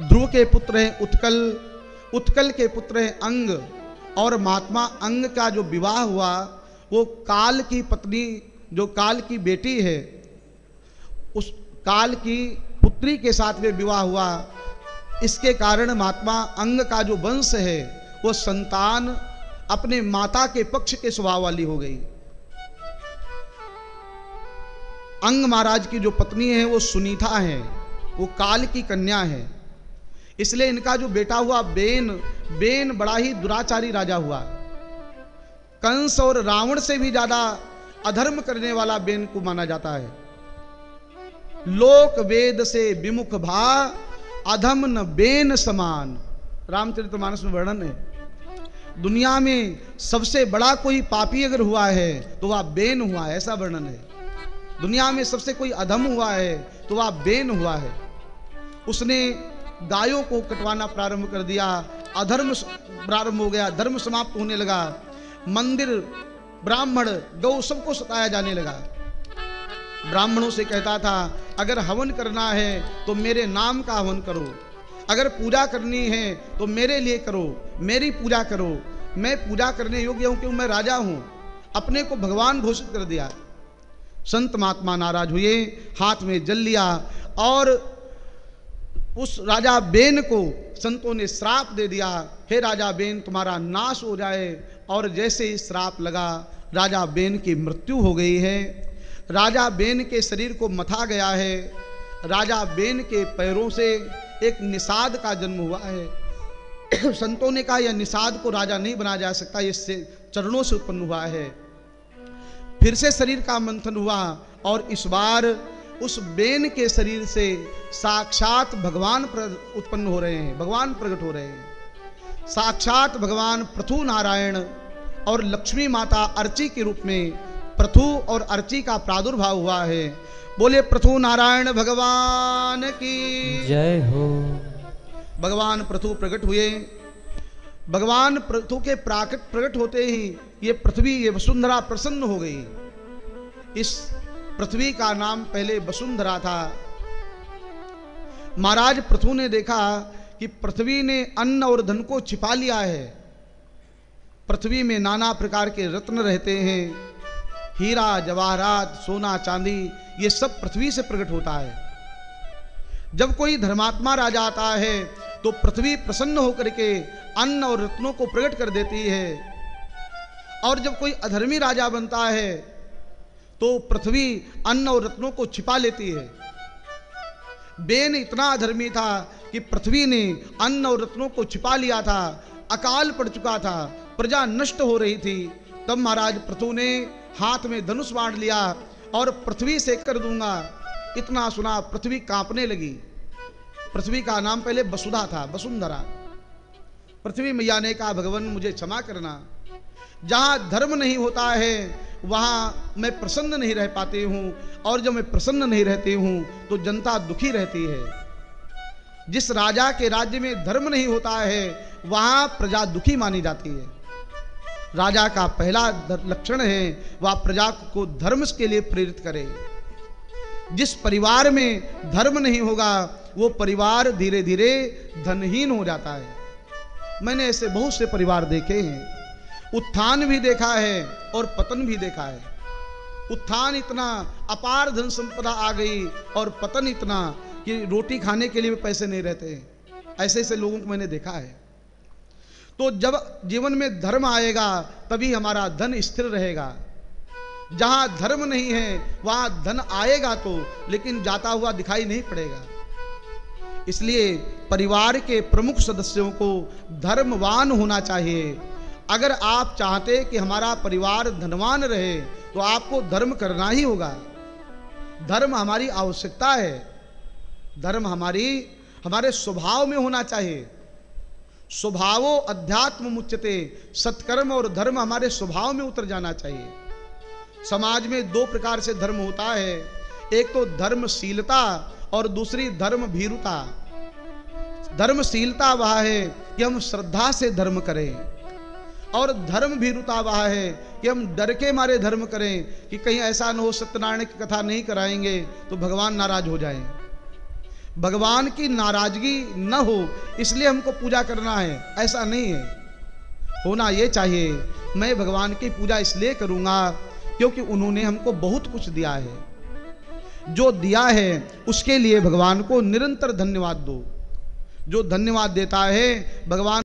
ध्रुव के पुत्र हैं उत्कल, उत्कल के पुत्र हैं अंग, और महात्मा अंग का जो विवाह हुआ वो काल की पत्नी, जो काल की बेटी है, उस काल की पुत्री के साथ में विवाह हुआ। इसके कारण महात्मा अंग का जो वंश है वो संतान अपने माता के पक्ष के स्वभाव वाली हो गई। अंग महाराज की जो पत्नी है वो सुनीता है, वो काल की कन्या है। इसलिए इनका जो बेटा हुआ बेन, बेन बड़ा ही दुराचारी राजा हुआ। कंस और रावण से भी ज्यादा अधर्म करने वाला बेन को माना जाता है। लोक वेद से विमुख भा, अधम न बेन समान, रामचरितमानस में वर्णन है। दुनिया में सबसे बड़ा कोई पापी अगर हुआ है तो वह बेन हुआ है, ऐसा वर्णन है। दुनिया में सबसे कोई अधम हुआ है तो वह बेन हुआ है। उसने गायों को कटवाना प्रारंभ कर दिया, अधर्म प्रारंभ हो गया, धर्म समाप्त होने लगा। मंदिर, ब्राह्मण, गौ सबको सताया जाने लगा। ब्राह्मणों से कहता था अगर हवन करना है तो मेरे नाम का हवन करो, अगर पूजा करनी है तो मेरे लिए करो, मेरी पूजा करो, मैं पूजा करने योग्य हूं क्योंकि मैं राजा हूं। अपने को भगवान घोषित कर दिया। संत महात्मा नाराज हुए, हाथ में जल लिया और उस राजा बेन को संतों ने श्राप दे दिया, हे राजा बेन तुम्हारा नाश हो जाए। और जैसे ही श्राप लगा राजा बेन की मृत्यु हो गई है। राजा बेन के शरीर को मथा गया है। राजा बेन के पैरों से एक निषाद का जन्म हुआ है। संतों ने कहा यह निषाद को राजा नहीं बनाया जा सकता, इससे चरणों से उत्पन्न हुआ है। फिर से शरीर का मंथन हुआ और इस बार उस बेन के शरीर से साक्षात भगवान उत्पन्न हो रहे हैं, भगवान प्रकट हो रहे हैं। साक्षात भगवान पृथु नारायण और लक्ष्मी माता अर्ची के रूप में पृथु और अर्ची का प्रादुर्भाव हुआ है। बोले पृथु नारायण भगवान की जय हो। भगवान पृथु प्रकट हुए। भगवान पृथु के प्रकट होते ही ये पृथ्वी, ये वसुंधरा प्रसन्न हो गई। इस पृथ्वी का नाम पहले वसुंधरा था। महाराज पृथु ने देखा कि पृथ्वी ने अन्न और धन को छिपा लिया है। पृथ्वी में नाना प्रकार के रत्न रहते हैं, हीरा जवाहरात, सोना चांदी, ये सब पृथ्वी से प्रकट होता है। जब कोई धर्मात्मा राजा आता है तो पृथ्वी प्रसन्न होकर के अन्न और रत्नों को प्रकट कर देती है, और जब कोई अधर्मी राजा बनता है तो पृथ्वी अन्न और रत्नों को छिपा लेती है। बेन इतना अधर्मी था कि पृथ्वी ने अन्न और रत्नों को छिपा लिया था। अकाल पड़ चुका था, प्रजा नष्ट हो रही थी। तब महाराज पृथु ने हाथ में धनुष बांध लिया और पृथ्वी से कर दूंगा। इतना सुना पृथ्वी कांपने लगी। पृथ्वी का नाम पहले वसुधा था, वसुंधरा। पृथ्वी मैया ने कहा भगवान मुझे क्षमा करना, जहां धर्म नहीं होता है वहां मैं प्रसन्न नहीं रह पाती हूं, और जब मैं प्रसन्न नहीं रहती हूं तो जनता दुखी रहती है। जिस राजा के राज्य में धर्म नहीं होता है वहां प्रजा दुखी मानी जाती है। राजा का पहला लक्षण है वह प्रजा को धर्म के लिए प्रेरित करे। जिस परिवार में धर्म नहीं होगा वो परिवार धीरे धीरे धनहीन हो जाता है। मैंने ऐसे बहुत से परिवार देखे हैं, उत्थान भी देखा है और पतन भी देखा है। उत्थान इतना अपार धन संपदा आ गई और पतन इतना कि रोटी खाने के लिए भी पैसे नहीं रहते। ऐसे ऐसे लोगों को मैंने देखा है। तो जब जीवन में धर्म आएगा तभी हमारा धन स्थिर रहेगा। जहां धर्म नहीं है वहां धन आएगा तो, लेकिन जाता हुआ दिखाई नहीं पड़ेगा। इसलिए परिवार के प्रमुख सदस्यों को धर्मवान होना चाहिए। अगर आप चाहते कि हमारा परिवार धनवान रहे तो आपको धर्म करना ही होगा। धर्म हमारी आवश्यकता है। धर्म हमारे स्वभाव में होना चाहिए। स्वभावो अध्यात्म मुच्यते, सत्कर्म और धर्म हमारे स्वभाव में उतर जाना चाहिए। समाज में दो प्रकार से धर्म होता है, एक तो धर्मशीलता और दूसरी धर्म भीरुता। धर्मशीलता वह है कि हम श्रद्धा से धर्म करें, और धर्म भीरुता वह है कि हम डर के मारे धर्म करें कि कहीं ऐसा न हो सत्यनारायण की कथा नहीं कराएंगे तो भगवान नाराज हो जाएं। भगवान की नाराजगी न हो इसलिए हमको पूजा करना है, ऐसा नहीं है। होना ये चाहिए मैं भगवान की पूजा इसलिए करूँगा क्योंकि उन्होंने हमको बहुत कुछ दिया है, जो दिया है उसके लिए भगवान को निरंतर धन्यवाद दो। जो धन्यवाद देता है भगवान